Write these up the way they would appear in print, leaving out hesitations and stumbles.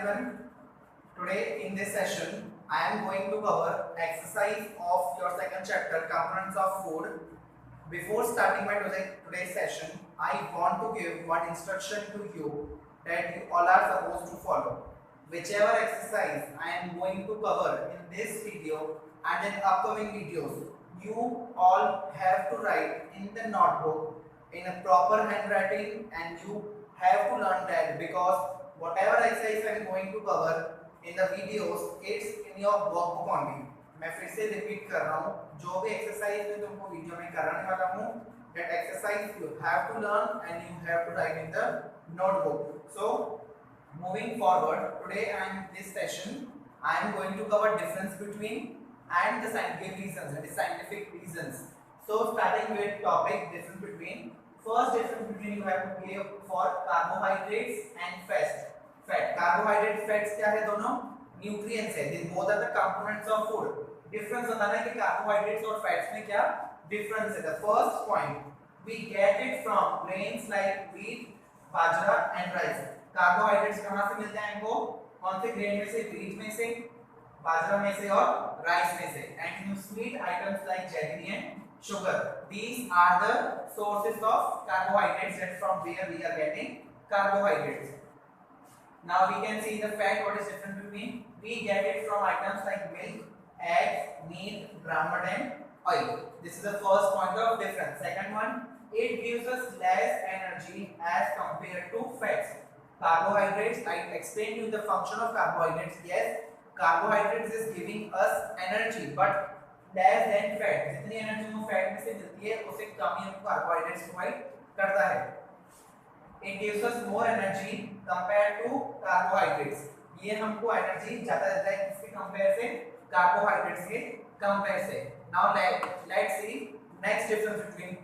everyone. Today in this session, I am going to cover exercise of your second chapter, components of food. Before starting my today's session, I want to give one instruction to you that you all are supposed to follow. Whichever exercise I am going to cover in this video and in upcoming videos, you all have to write in the notebook in a proper handwriting, and you have to learn that because whatever exercise I am going to cover in the videos, it's in your workbook only. मैं फिर से repeat कर रहा हूँ, जो भी exercise मैं तुमको वीडियो में कराने वाला हूँ, that exercise you have to learn and you have to write in the notebook. So moving forward, today and this session, I am going to cover difference between and the scientific reasons, that is scientific reasons. So starting with topic difference between. First difference between you have to give for carbohydrates and fats. Fat, carbohydrate, fats क्या है दोनों? Nutrients है. These both are the components of food. Difference बताना है कि carbohydrates और fats में क्या difference है. The first point, we get it from grains like wheat, bajra and rice. Carbohydrates कहाँ से मिलते हैं इनको? कौन से grain में से? wheat में से, बाजरा में से और rice में से. And sweet items like jaggery and sugar. These are the sources of carbohydrates. That's from where we are getting carbohydrates. Now we can see the fat. What is different between? We get it from items like milk, eggs, meat, groundnut and oil. This is the first point of difference. Second one, it gives us less energy as compared to fats. Carbohydrates, I explained you the function of carbohydrates. Yes, carbohydrates is giving us energy, but less than fat. जितनी energy हमको fat में से मिलती है उसे कम ही हमको carbohydrates provide करता है. It gives us more energy compared to carbohydrates. ये हमको एनर्जी ज्यादा देता है किसके कंपेयर से? कार्बोहाइड्रेट्स के कंपेयर से. Now let's see next difference between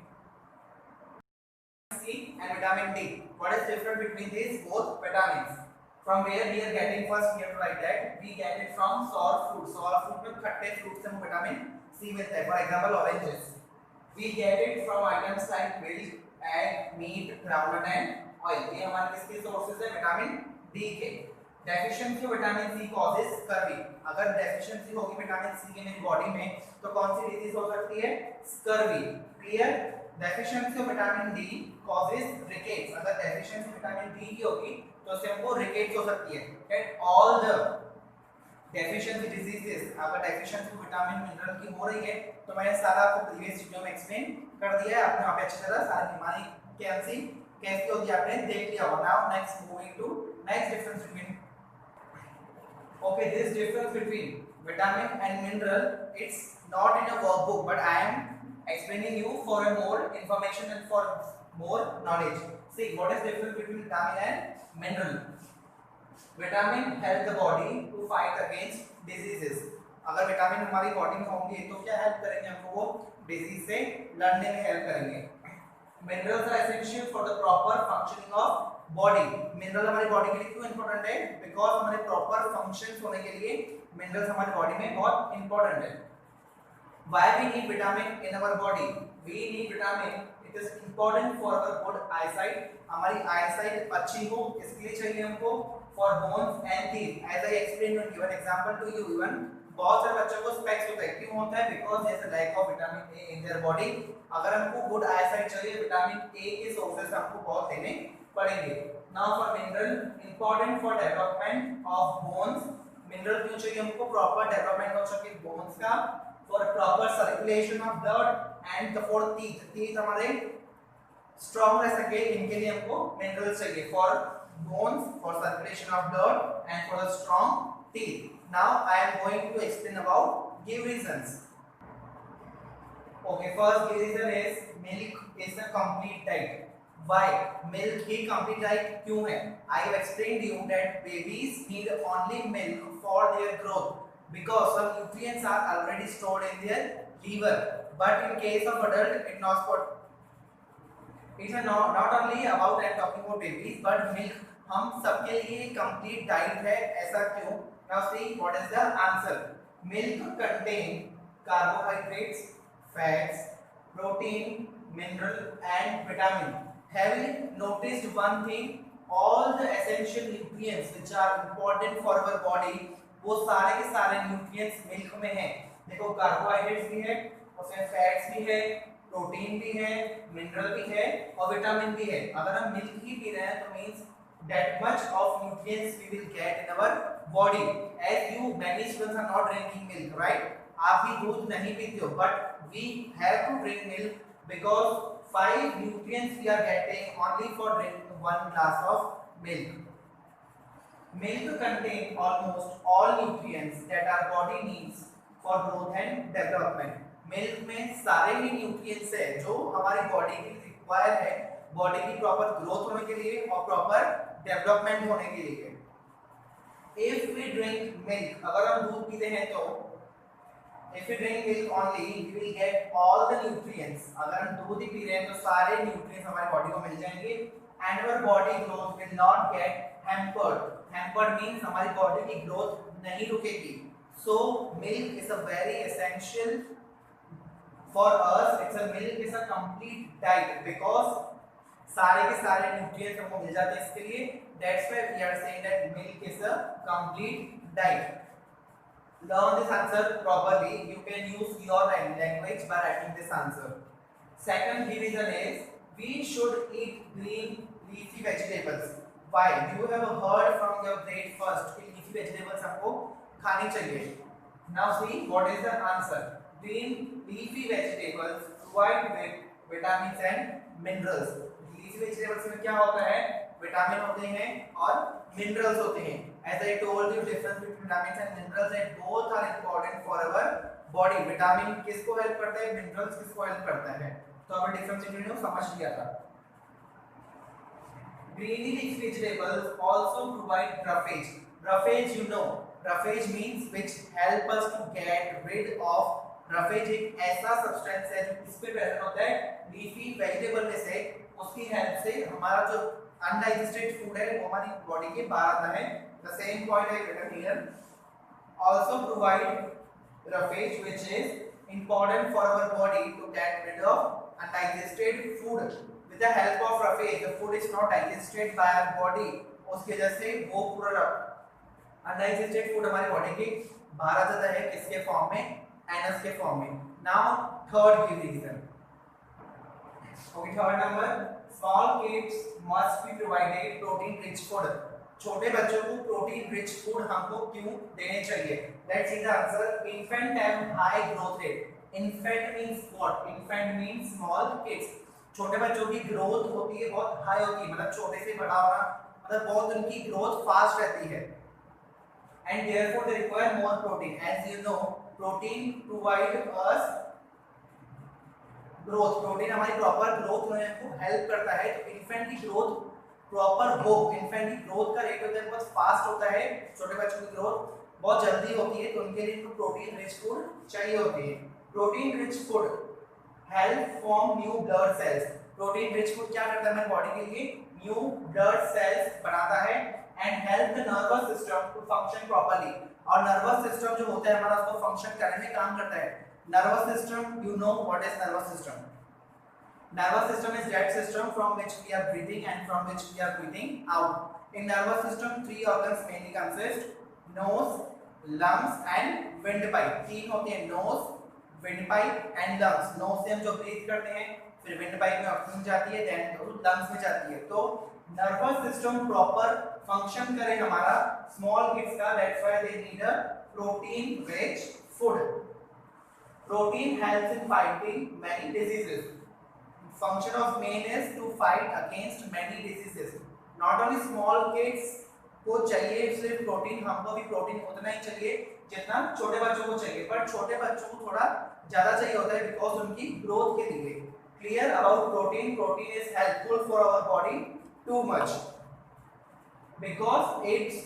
C and vitamin D. What is different between these both vitamins? From where we are getting? First we have to write that we get it from sour fruit. Sour fruit में खट्टे fruit से हमको vitamin C मिलता है. For example, oranges. We get it from items like milk, egg, meat, groundnut and oil. ये हमारे किसके sources है? विटामिन D के. Deficiency of vitamin C causes scurvy. अगर deficiency होगी विटामिन C की मेरी बॉडी में तो कौन सी डिजीज हो सकती है? Scurvy. Clear? Deficiency of vitamin D causes rickets. अगर deficiency vitamin D की होगी तो उससे हमको rickets हो सकती है. That all the deficiency diseases, अगर deficiency vitamin mineral की हो रही है तो मैंने सारा आपको previous वीडियो में explain कर दिया है. आपने वहाँ पे अच्छी तरह सारी बीमारी कैसी कैसी होगी आपने देख लिया होगा. Now next moving to next difference between. Okay, this difference between vitamin and mineral, it's not in a workbook, but I am explaining you for a more information and for more knowledge. See, what is difference between vitamin and mineral? Vitamin help the body to fight against diseases. अगर vitamin हमारी body में होंगे तो क्या help करेंगे हमको? वो disease से लड़ने में हेल्प करेंगे. Minerals are essential for the proper functioning of body. Mineral हमारी बॉडी के लिए क्यों इंपॉर्टेंट है? Because हमारे प्रॉपर फंक्शंस होने के लिए मिनरल्स हमारी बॉडी में बहुत इंपॉर्टेंट है. Why we need vitamin in our body? We need vitamin. It is important for our good eyesight. हमारी eyesight अच्छी हो इसके लिए चाहिए हमको. For bones and teeth. As I explained and given example to you, even बहुत सारे बच्चों को स्पेक्स होता है. क्यों होता है? Because there is a lack of vitamin A in their body. अगर हमको गुड आईसाइट चाहिए विटामिन ए के सोर्सेस हमको बहुत लेने पड़ेंगे. Now for mineral, important for development of bones. Mineral क्यों चाहिए हमको? प्रॉपर डेवलपमेंट हो सके बोन्स का, for proper circulation of blood and for teeth. Teeth हमारे स्ट्रांग रह सके इनके लिए हमको मिनरल्स चाहिए. For bones, for circulation of blood and for the strong teeth. Now I am going to explain about give reasons. Okay, first give reason is milk is a complete diet. Why milk he complete diet क्यों है? I have explained you that babies need only milk for their growth because some nutrients are already stored in their liver. But in case of adult, it not for. It's not only about I am talking about babies, but milk हम सबके लिए complete diet है. ऐसा क्यों? Now see what is the answer. Milk contain carbohydrates, fats, protein, mineral and vitamin. Have you noticed one thing? all the essential nutrients which are important for our body, वो सारे के सारे nutrients milk में हैं। देखो carbohydrates भी है, उसमें फैट्स भी है, प्रोटीन भी है, मिनरल भी है और विटामिन भी है। अगर हम मिल्क ही पी रहे हैं तो means that much of nutrients we will get in our body. As you many students are not drinking milk, right? आप भी दूध नहीं पीते हो, but we have to drink milk because 5 nutrients we are getting only for drinking 1 glass of milk. Milk contains almost all nutrients that our body needs for growth and development. Milk में सारे ही nutrients है जो हमारी body के लिए require है, body की proper growth होने के लिए और प्रॉपर डेवलपमेंट होने के लिए। If we drink milk, अगर हम दूध पीते हैं तो if we drink milk only, we will get all the nutrients. अगर हम दूध ही पी रहे हैं तो सारे न्यूट्रिएंट्स हमारी बॉडी को मिल जाएंगे and our body growth will not get hampered. Hampered means हमारी बॉडी की ग्रोथ नहीं रुकेगी। So milk is a very essential for us. Milk is a complete diet because सारे के सारे न्यूट्रिएंट्स हमको मिल जाते हैं इसके लिए। That's why we are saying that milk is a complete diet. Learn this answer properly. You can use your language by writing this answer. Second revision is we should eat green leafy vegetables. Why? You have heard from your grade first कि leafy vegetables हमको खानी चाहिए. Now see what is the answer. Green leafy vegetables provide with vitamins and minerals. Leafy vegetables में क्या होता है? Vitamin होते हैं और मिनरल्स होते हैं। As I told you, difference between vitamins and minerals and both are important for our body. Vitamin किसको हेल्प करता है, मिनरल्स किसको हेल्प करता है, तो हमें डिफरेंस बिटवीन समझ लिया था। Greeny leaf vegetables also provide roughage. Roughage, you know, roughage means which help us to get rid of roughage। एक ऐसा सब्सटेंस है जो इस पे प्रेजेंट होता है लीफी वेजिटेबल में से, उसकी हेल्प से हमारा जो अनडाइजेस्टेड फूड है वो हमारी बॉडी के बाहर आता है। The same point I written here. Also provide roughage which is important for our body to get rid of undigested food. With the help of roughage, the food is not digested by our body. उसकी वजह से वो पूरा undigested food हमारी body के बाहर आ जाता है, किसके फॉर्म में, एनस के फॉर्म में। Now third revision. Okay, third number, small kids must be provided protein rich food. छोटे बच्चों को प्रोटीन रिच फूड हमको क्यों देने चाहिए? Let's see the answer. Infant have high growth rate. Infant means what? Infant means small kids. छोटे बच्चों की ग्रोथ होती है बहुत हाई होती है, मतलब छोटे से बड़ा होना, मतलब बहुत उनकी ग्रोथ फास्ट रहती है। And therefore they require more protein. As you know, protein provide us growth. Protein हमारी प्रॉपर ग्रोथ में को हेल्प करता है। तो इन्फेंट की ग्रोथ प्रॉपर हो, इन्फेंट की ग्रोथ का रेट होता है बहुत फास्ट होता है, छोटे बच्चों की ग्रोथ बहुत जल्दी होती है, तो उनके लिए इनको प्रोटीन रिच फूड चाहिए होती है। Protein rich food help form new blood cells. Protein rich food क्या करता है हमारी बॉडी के लिए? न्यू ब्लड सेल्स बनाता है and help the nervous system to function properly. और नर्वस सिस्टम जो होता है हमारा उसको फंक्शन करने में काम करता है। Nervous system, you know what is nervous system? Nervous system is that system from which we are breathing and from which we are breathing out. In nervous system, 3 organs mainly consist: nose, lungs and windpipe. 3 होते हैं, nose, windpipe and lungs. nose से हम जो breathe करते हैं, फिर windpipe में oxygen जाती है, then lungs में जाती है। तो nervous system proper function करे हमारा small kids का, that's why they need a protein rich food. Protein helps in fighting many diseases. Function of main is to fight against many diseases. Not only small kids को चाहिए सिर्फ protein, हमको भी protein उतना ही चाहिए जितना छोटे बच्चों को चाहिए, पर छोटे बच्चों को थोड़ा ज्यादा चाहिए होता है बिकॉज उनकी ग्रोथ के लिए। Clear about protein? Protein is helpful for our body too much because it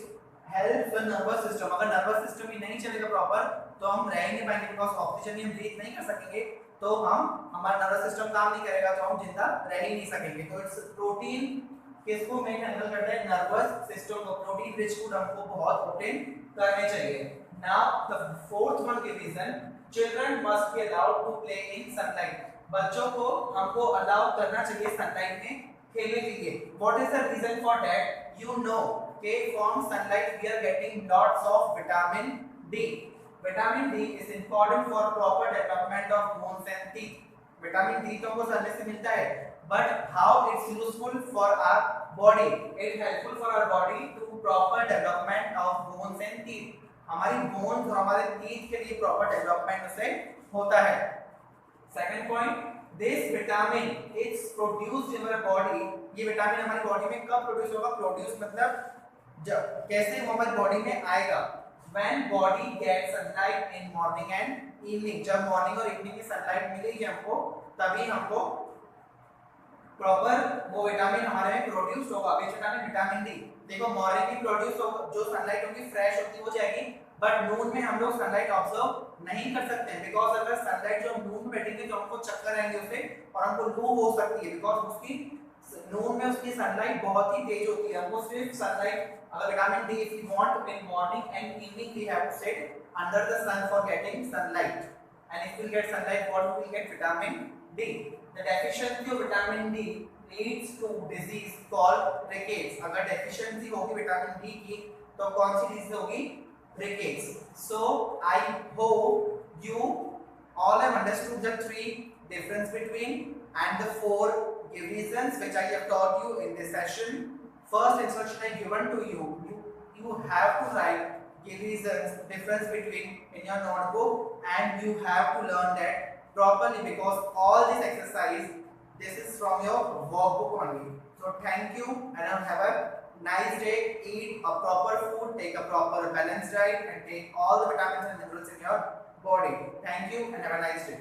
helps the nervous system. अगर nervous system ही नहीं चलेगा प्रॉपर तो हम रह नहीं पाएंगे, बिकॉज ऑक्सीजन ही हम ब्रीथ नहीं कर सकेंगे, तो हमारा नर्वस सिस्टम काम नहीं करेगा, तो हम जिंदा रह ही नहीं सकेंगे। तो इट्स प्रोटीन किसको मेन हैंडल करता है? नर्वस सिस्टम को। प्रोटीन रिच फूड हमको बहुत प्रोटीन करने चाहिए। Now the fourth one revision, children must be allowed to play in sunlight. बच्चों को हमको अलाउ करना चाहिए सनलाइट में खेलने के लिए. What is the reason for that? You know, okay, from sunlight we are getting lots of vitamin D. Vitamin D is important for proper development of bones and teeth. Vitamin D तो हमको sunlight से मिलता है, but how it's useful for our body? It's helpful for our body to proper development of bones and teeth. हमारी bones और हमारे teeth के लिए प्रॉपर डेवलपमेंट उससे होता है. Second point, this vitamin is produced in our body. ये vitamin हमारी बॉडी में कब प्रोड्यूस होगा? प्रोड्यूस मतलब जब, कैसे वो हमारी बॉडी में आएगा? When body gets sunlight in morning and evening. जब मॉर्निंग और इवनिंग की सनलाइट मिलेगी हमको, तभी हमको प्रॉपर वो विटामिन हमारे में प्रोड्यूस होगा. विटामिन डी देखो मॉर्निंग में प्रोड्यूस हो, जो सनलाइट होगी फ्रेश होती हो जाएगी, बट नून में हम लोग सनलाइट ऑब्जर्व नहीं कर सकते हैं, बिकॉज अगर सनलाइट जो नून में बैठेंगे तो हमको चक्कर आएंगे उससे और हमको लू हो सकती है, बिकॉज उसकी नून में उसकी सनलाइट बहुत ही तेज होती है. हमको सिर्फ सनलाइट, अगर vitamin D if you want in morning and evening we have to sit under the sun for getting sunlight, and if we get sunlight what we get? Vitamin D. The deficiency of vitamin D leads to disease called rickets. अगर deficiency होगी vitamin D की तो कौन सी disease होगी? rickets. So I hope you all have understood the three difference between and the four reasons which I have taught you in this session. First instruction I given to you. You have to write reasons difference between in your notebook, and you have to learn that properly, because all this exercise, this is from your workbook only. So thank you and have a nice day. Eat a proper food, take a proper balanced diet, and take all the vitamins and minerals in your body. Thank you and have a nice day.